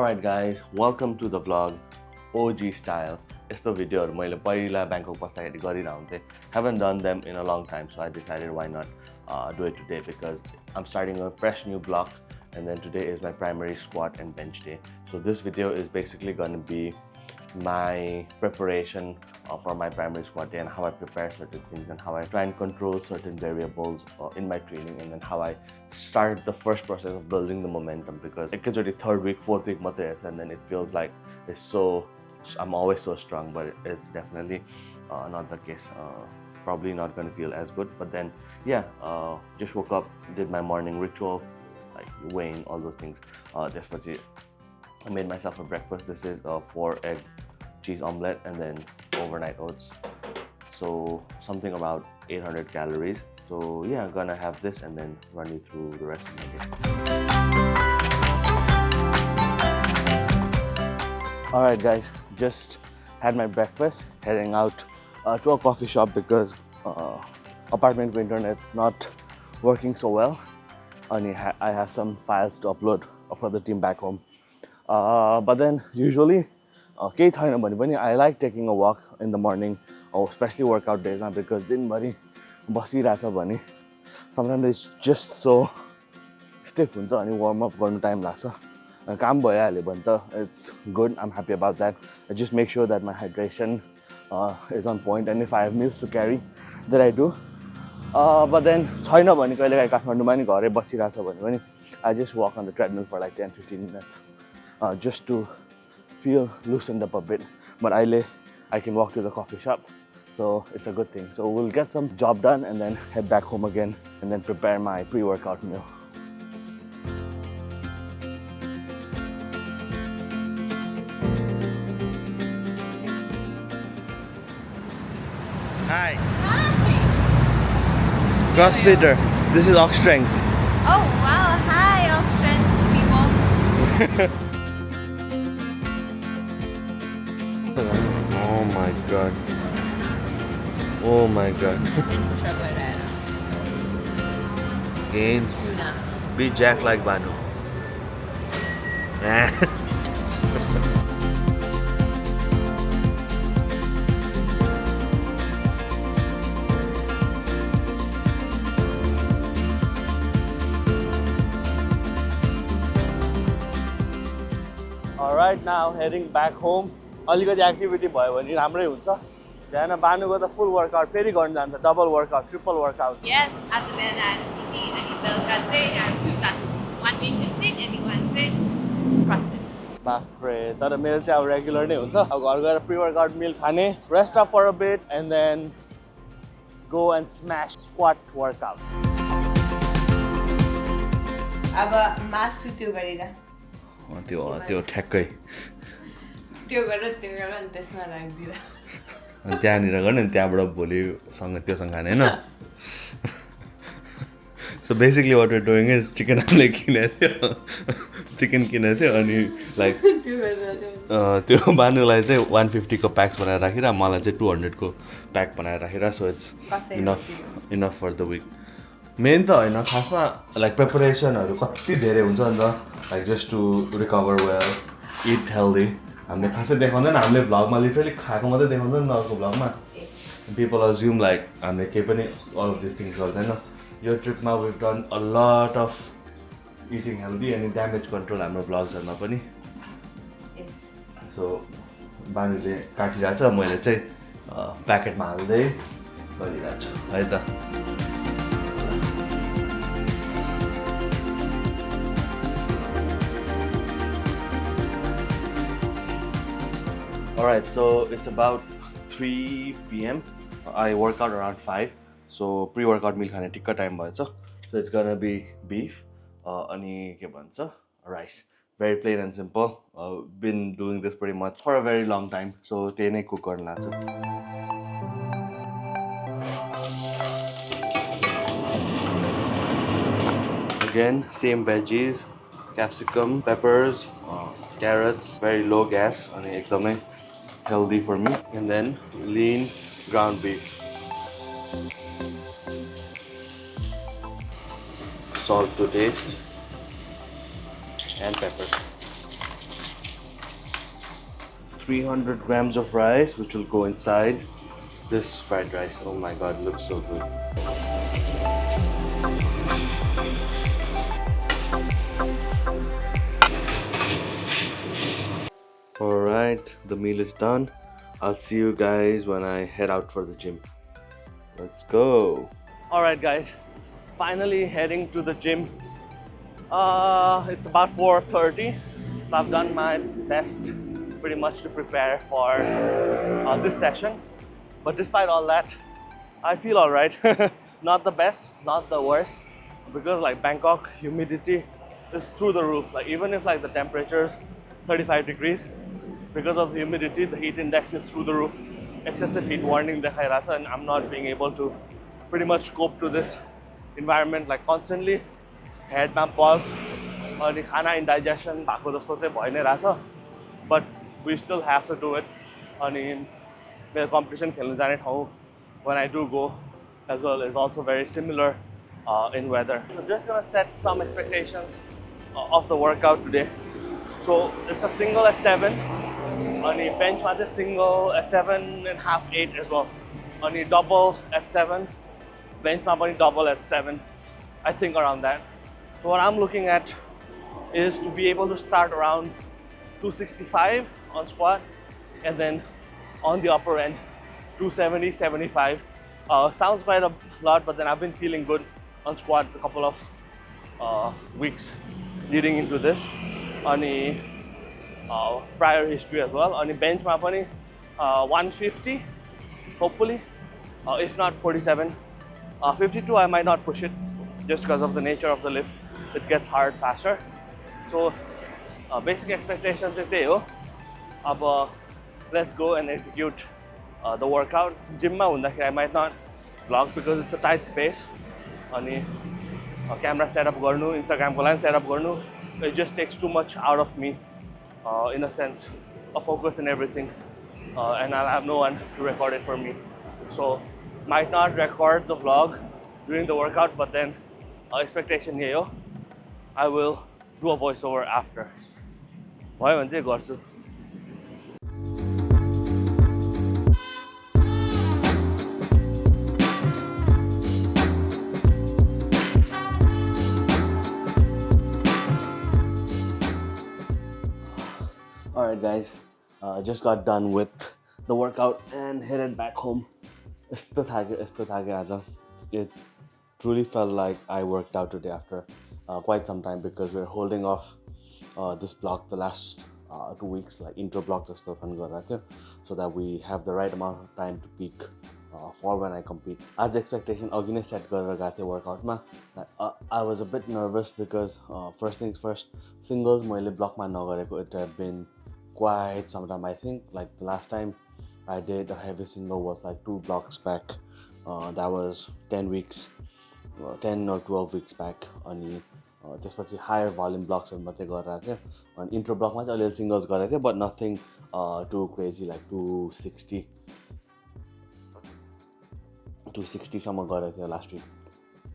Alright guys, welcome to the vlog OG style. It's the video मैले पहिला Bangkok बस्दाखेरि गरिरहन्थे. Haven't done them in a long time, so I decided why not do it today because I'm starting a fresh new block and then today is my primary squat and bench day. So this video is basically going to be my preparation for my primary squat day and how I prepare certain things and how I try and control certain variables in my training, and then how I start the first process of building the momentum, because it's already third week, fourth week and then it feels like I'm always so strong, but it's definitely not the case. Probably not going to feel as good, but then yeah, just woke up, did my morning ritual like weighing, all those things. I made myself a breakfast. This is a 4-egg cheese omelette and then overnight oats. So something about 800 calories. So yeah, I'm gonna have this and then run you through the rest of my day. Alright guys, just had my breakfast, heading out to a coffee shop because apartment internet's not working so well. And I have some files to upload for the team back home. But then usually I like taking a walk in the morning, or especially workout days, because sometimes it's just so stiff and warm up time it's good. I'm happy about that. I just make sure that my hydration is on point, and if I have meals to carry, that I do. But then I just walk on the treadmill for like 10-15 minutes just to feel loosened up a bit. But I can walk to the coffee shop, so it's a good thing. So we'll get some job done and then head back home again and then prepare my pre-workout meal. Hi. Hi. CrossFitter. This is Ox Strength. Oh wow! Hi, Ox Strength people. Oh my god. Oh my god. Gains. Tuna. Be jacked like Banu. Alright, now heading back home. अलिकति activity भयो भने राम्रै हुन्छ. बिहान बानुको त full workout फेरि गर्न जान्छ, double workout, triple workout. Yes, other than that, one week is sit and one day CrossFit. बाफ्रे, तर मेरो चाहिँ अब रेगुलर नै हुन्छ. अब घर गएर प्री वर्कआउट मिल खाने, rest up for a bit and then go and smash squat workout. अब मासु त्यो गरेर त्यो ठ्याक्कै त्यो गरेर अनि त्यसमा राखिदिएर अनि त्यहाँनिर गर्ने अनि त्यहाँबाट भोलिसँग त्योसँग खाने होइन. So basically what we doing is chicken हामीले किनेको थियो अनि लाइक त्यो बानुलाई चाहिँ 150 को प्याक्स बनाएर राखेर मलाई चाहिँ 200 को प्याक बनाएर राखेर. So it's enough for the week. Main त होइन, खासमा लाइक प्रिपरेसनहरू कति धेरै हुन्छ नि त, like just to recover well, it healthy. हामीले खासै देखाउँदैन, हामीले भ्लगमा लिटरली खाएको मात्रै देखाउँदैन नि त अर्को भ्लगमा. पिपल अज्युम लाइक हामीले केही पनि अल अफ दिस थिङ्स गर्दैन. यो ट्रिपमा we done a lot of eating healthy अनि ड्यामेज कन्ट्रोल हाम्रो भ्लग्सहरूमा पनि. सो बानुले काटिरहेको छ, मैले चाहिँ प्याकेटमा हाल्दै गरिरहेको छु है त. Alright, so it's about 3 p.m. I work out around 5. So pre-workout meal khane tikka time bhayo. So it's gonna be beef ani ke bhancha, rice. Very plain and simple. Been doing this pretty much for a very long time. So त्यही नै cook गर्न लाग्छु. Again, same veggies, capsicum, peppers, carrots, very low gas ani ekdamai healthy for me. And then lean ground beef, salt to taste, and peppers. 300 grams of rice, which will go inside this fried rice. Oh my god, looks so good. Alright, the meal is done. I'll see you guys when I head out for the gym. Let's go. Alright guys, finally heading to the gym. It's about 4:30, so I've done my best pretty much to prepare for this session. But despite all that, I feel alright. Not the best, not the worst, because like Bangkok, humidity is through the roof. Like even if like the temperature's 35 degrees, because of the humidity, the heat index is through the roof. Excessive heat warning dekhayirach, and I'm not being able to pretty much cope to this environment like constantly. Headमा pause अनि खाना indigestion भएको जस्तो चाहिँ भइ नै रहेछ, but we still have to do it. अनि मेरो competition खेल्न जाने ठाउँ when I do go as well is also very similar in weather. So just gonna set some expectations of the workout today. So it's a single at 7, अनि benchमा चाहिँ single at 7.5, 8 as well. अनि double at 7, benchमा पनि double at 7, I think around that. So what I'm looking at is to be able to start around 265 on squat, and then on the upper end 270, 75. Sounds quite a lot, but then I've been feeling good on squat a couple of weeks leading into this. Ani prior history as well. Ani bench ma pani 150 hopefully, if not 47. 52 I might not push it just because of the nature of the lift. It gets hard faster. So basic expectations is त्यही हो. अब let's go and execute the workout. Gym ma hunदाखेरि I might not vlog because it's a tight space. अनि camera setup गर्नु, Instagram को लागि setup गर्नु, it just takes too much out of me in a sense of focus and everything, and I'll have no one to record it for me. So might not record the vlog during the workout, but then expectation यही हो, I will do a voiceover after. भयो भने चाहिँ गर्छु. Alright guys, just got done with the workout and headed back home. यस्तो थाके आज. It truly felt like I worked out today after quite some time, because we're holding off this block the last 2 weeks, like intro block जस्तो पनि गरिरहेको थियो, so that we have the right amount of time to peak for when I compete. As expectation अघि नै set गरेर गएको थिएँ workoutमा. I was a bit nervous because first things first, singles मैले blockमा नगरेको, it had been quite some time. I think like the last time I did a heavy single was like 2 blocks back. That was 10 weeks, 10 or 12 weeks back. अनि त्यसपछि higher volume blocks मात्रै गरिरहेको थिएँ. अनि intro blockमा चाहिँ अलिअलि singles गरेको थिएँ, but nothing too crazy, like 260 सम्म गरेको थिएँ last week.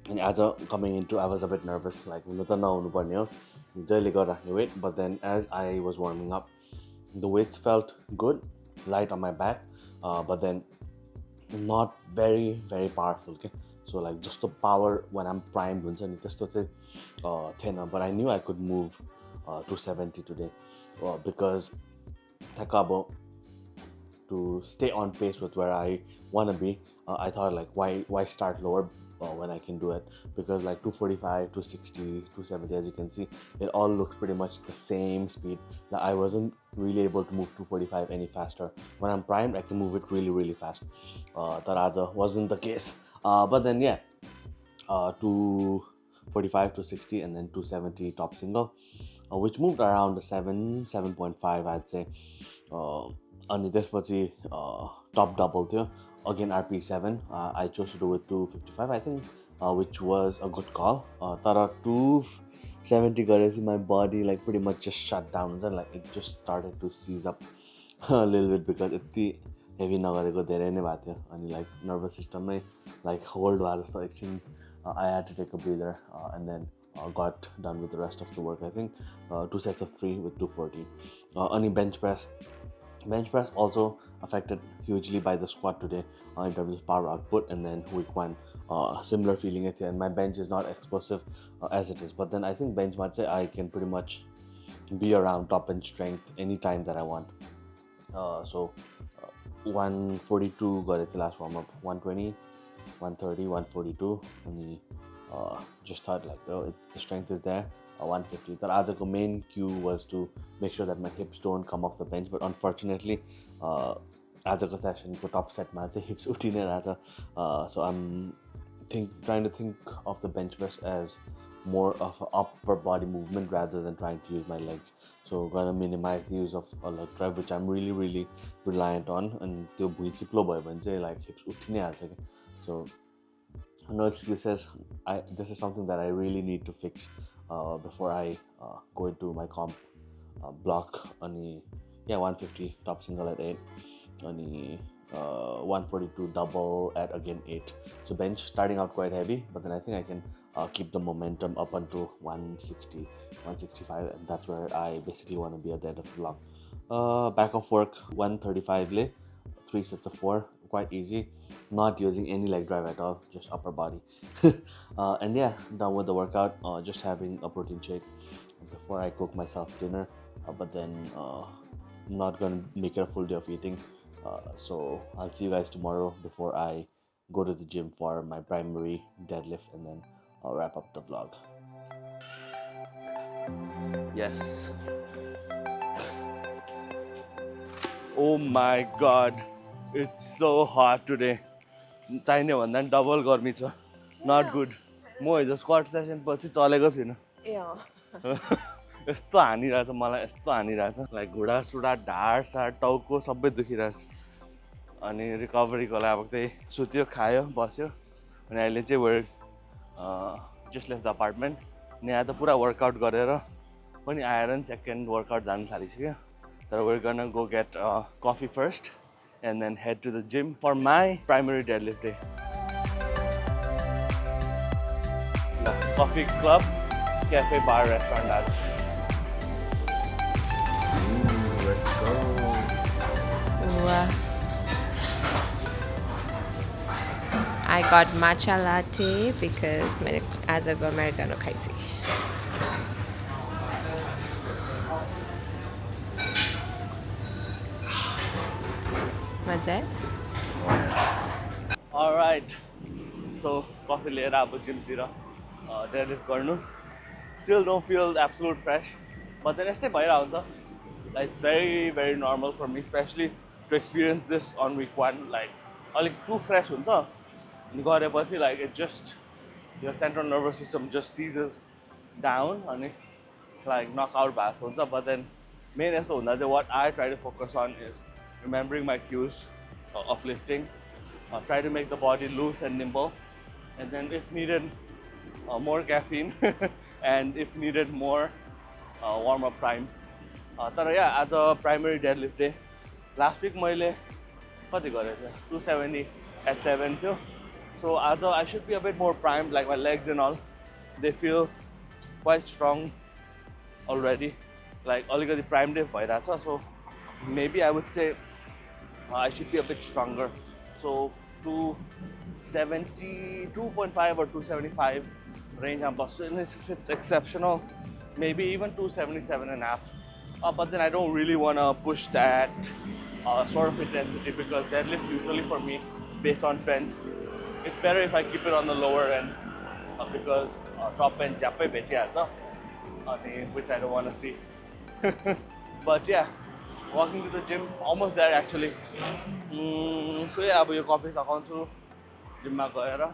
अनि आज coming into, I was a bit nervous, like हुनु त नहुनु पर्ने हो, जहिले गरिराख्ने weight. But then as I was warming up, the weights felt good, light on my back, but then not very powerful. Okay? So like just the power when I'm primed हुन्छ नि त्यस्तो चाहिँ थिएन, but I knew I could move 270 today because अब to stay on pace with where I want to be, I thought like why start lower when I can do it, because like 245, 260, 270, as you can see, it all looks pretty much the same speed. Like I wasn't really able to move 245 any faster. When I'm primed, I can move it really fast. That wasn't the case. But then yeah, 245, 260, and then 270 top single, which moved around the 7.5, I'd say. अनि त्यसपछि top double थियो, again RP7. I chose to do with 255, I think, which was a good call. तर 270 गरेपछि my body like pretty much just shut down, and like it just started to seize up a little bit because Yati heavy नगरेको धेरै नै भएको थियो. अनि like nervous system नै like hold भयो जस्तो एकछिन. I had to take a breather and then got done with the rest of the work. I think 2 sets of 3 with 240. Ani bench press Bench press also affected hugely by the squat today in terms of power output, and then week one, similar feeling it here. And my bench is not explosive as it is, but then I think bench might say I can pretty much be around top bench strength anytime that I want. So 142 got it the last warm up, 120, 130, 142, and just thought like, oh, it's the strength is there. 150. The आजको main cue was to make sure that my hips don't come off the bench, but unfortunately आजको sessionको top setमा चाहिँ hips उठिनै रहेछ. So I'm trying to think of the bench press as more of an upper body movement rather than trying to use my legs. So gonna minimize the use of a leg drive, which I'm really reliant on, and त्यो भुइँ चिप्लो भयो भने चाहिँ like hips उठि नै हाल्छ के. So no excuses. This is something that I really need to fix before I go into my comp block. Ani, yeah, 150 top single at 8, ani 142 double at again 8. So bench starting out quite heavy, but then I think I can keep the momentum up until 160, 165, and that's where I basically want to be at the end of the block. Back of work 135 le, 3 sets of 4, quite easy. Not using any leg drive at all, just upper body. And yeah, done with the workout. Just having a protein shake before I cook myself dinner. But then not gonna make it a full day of eating. So I'll see you guys tomorrow before I go to the gym for my primary deadlift, and then I'll wrap up the vlog. Yes. Oh my god, it's so hot today. चाहिने भन्दा पनि double गर्मी छ. Not good. म हिजो squat session पछि चलेको छुइनँ. यस्तो हानिरहेछ मलाई, यस्तो हानिरहेछ. लाइक घुँडा सुडा ढाड साड टाउको सबै दुखिरहेछ. अनि रिकभरीको लागि अब चाहिँ सुत्यो, खायो, बस्यो. अनि अहिले चाहिँ we're just left the apartment. अनि यहाँ त पुरा वर्कआउट गरेर पनि आएर नि सेकेन्ड वर्कआउट जानु थालिसक्यो. तर we're gonna go get coffee first and then head to the gym for my primary deadlift day. The Coffee Club Cafe Bar Restaurant. Let's go. Wow. I got matcha latte because as a Americano kaisi. What's that? Alright, so coffee liएर अब जिमतिर deadlift गर्नु. Still don't feel absolute fresh, but then यस्तै भइरहेको हुन्छ. Like, it's very normal for me, especially to experience this on week one. Like अलिक too fresh हुन्छ. अनि गरेपछि like it just, your central nervous system just seizes down अनि like knockout भएको हुन्छ. But then main यस्तो हुँदा चाहिँ what I try to focus on is remembering my cues of lifting. Try to make the body loose and nimble, and then if needed more caffeine and if needed more warm-up time. तर yeah, as a primary deadlift day, last week मैले कति गरेको थिएँ, 270 at 7 थियो. So as I should be a bit more primed, like my legs and all, they feel quite strong already. Like अलिकति primed भइरहेछ. So maybe I would say I should be a bit stronger. So 272.5 or 275 range I'm busting. If it's exceptional, maybe even 277.5. But then I don't really want to push that sort of intensity, because deadlift usually for me, based on trends, it's better if I keep it on the lower end, because top end japai betihacha, which I don't want to see. But yeah, walking to the gym, almost there actually. So yeah, अब यो coffee सकाउँछु, gym मा गएर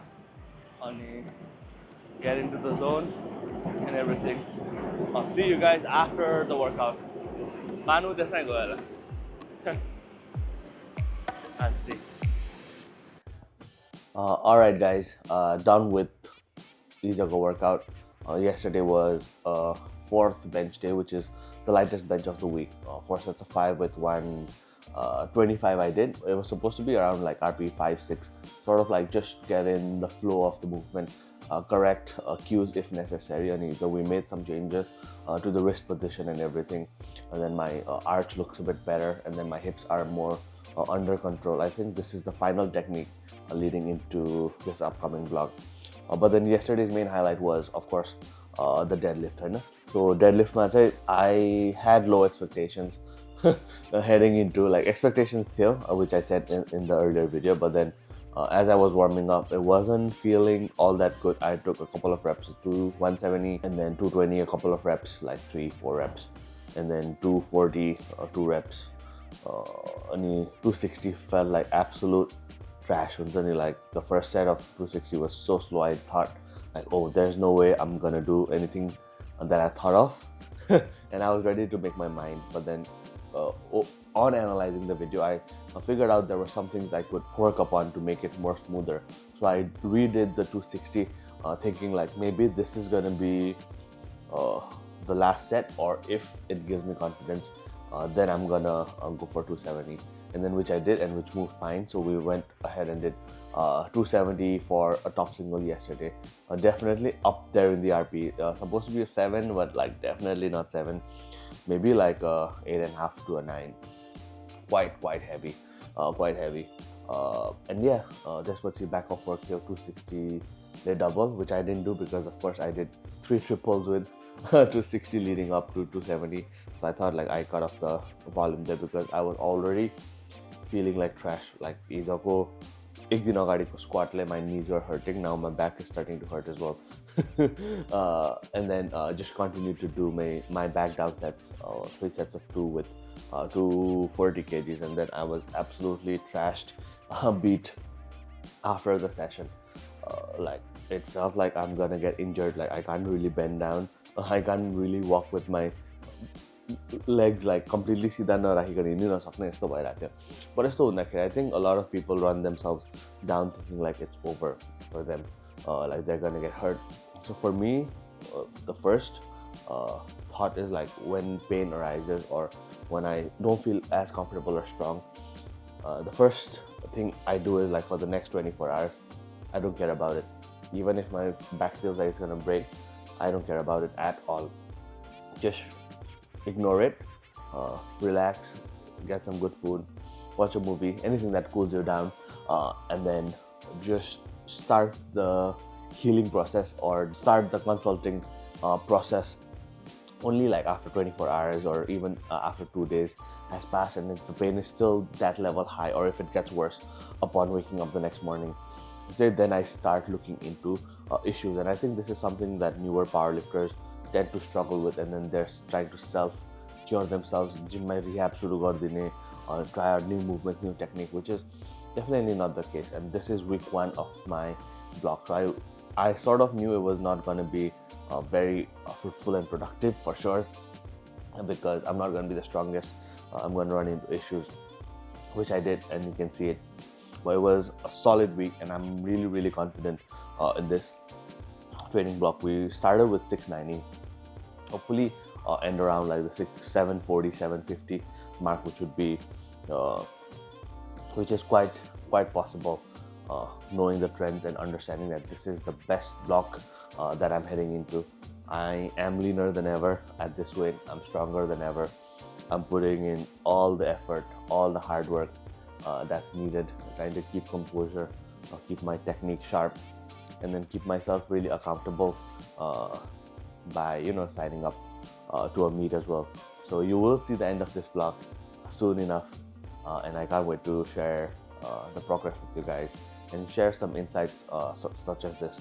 अनि get into the zone and everything. I'll see you guys after the workout. Manu त्यसमै गयो होला. I'll see. Alright guys, done with Izago workout. Yesterday was fourth bench day, which is the lightest bench of the week. 4 sets of 5 with one 25 I did. It was supposed to be around like RP 5 6, sort of like just get in the flow of the movement, correct cues if necessary. And so we made some changes to the wrist position and everything, and then my arch looks a bit better, and then my hips are more under control. I think this is the final technique leading into this upcoming vlog. But then yesterday's main highlight was, of course, the deadlift, right? So deadlift match, I had low expectations heading into, like, expectations still, which I said in the earlier video. But then as I was warming up, it wasn't feeling all that good. I took a couple of reps to 170, and then 220 a couple of reps, like 3-4 reps, and then 240 2 reps. Only 260 felt like absolute trash. Only like the first set of 260 was so slow. I thought like, oh, there's no way I'm gonna do anything that I thought of. And I was ready to make my mind. But then on analyzing the video, I figured out there were some things I could work upon to make it more smoother. So I redid the 260, thinking like maybe this is gonna be the last set, or if it gives me confidence, then I'm gonna go for 270, and then which I did, and which moved fine. So we went ahead and did 270 for a top single yesterday. Definitely up there in the RP. Supposed to be a 7, but like definitely not 7. Maybe like a 8.5 to a 9. Quite heavy, quite heavy. And yeah, that's what's the back of work here. 260 day double, which I didn't do because of course I did 3 triples with 260 leading up to 270. So I thought like I cut off the volume there because I was already feeling like trash. Like Izako ek din agadiko squat le my knees were hurting. Now my back is starting to hurt as well. And then just continued to do my back down sets, 3 sets of 2 with 240 kgs, and then I was absolutely trashed, beat after the session. Like it felt like I'm gonna get injured. Like I can't really bend down. I can't really walk with my legs like completely सीधा नराखिकन हिँड्नु नसक्ने यस्तो भइरहेको थियो. But यस्तो हुँदाखेरि I think a lot of people run themselves down thinking like it's over for them, like they're gonna get hurt. So for me, the first thought is like when pain arises or when I don't feel as comfortable or strong, the first thing I do is like for the next 24 hours, I don't care about it. Even if my back feels like it's gonna break, I don't care about it at all. Just ignore it, relax, get some good food, watch a movie, anything that cools you down, and then just start the healing process or start the consulting process only like after 24 hours or even after 2 days has passed, and if the pain is still that level high, or if it gets worse upon waking up the next morning, then I start looking into issues. And I think this is something that newer powerlifters tend to struggle with, and then they're trying to self-cure themselves. Gym my rehab shuru gardine, try out new movement, new technique, which is definitely not the case. And this is week 1 of my block. So I sort of knew it was not going to be very fruitful and productive for sure, because I'm not going to be the strongest. I'm going to run into issues, which I did, and you can see it. But it was a solid week, and I'm really confident in this training block. We started with 690, hopefully end around like the 740 750 mark, which would be which is quite possible, knowing the trends and understanding that this is the best block that I'm heading into. I am leaner than ever at this weight. I'm stronger than ever. I'm putting in all the effort, all the hard work that's needed, trying to keep composure, keep my technique sharp, and then keep myself really accountable by signing up to a meet as well. So you will see the end of this vlog soon enough, and I can't wait to share the progress with you guys and share some insights such as this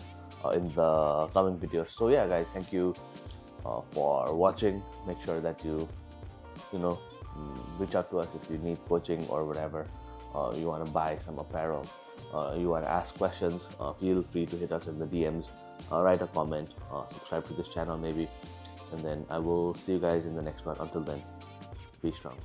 in the coming videos. So yeah guys, thank you for watching. Make sure that you reach out to us if you need coaching or whatever. You want to buy some apparel, you want to ask questions, feel free to hit us in the DMs, write a comment, subscribe to this channel maybe, and then I will see you guys in the next one. Until then, be strong.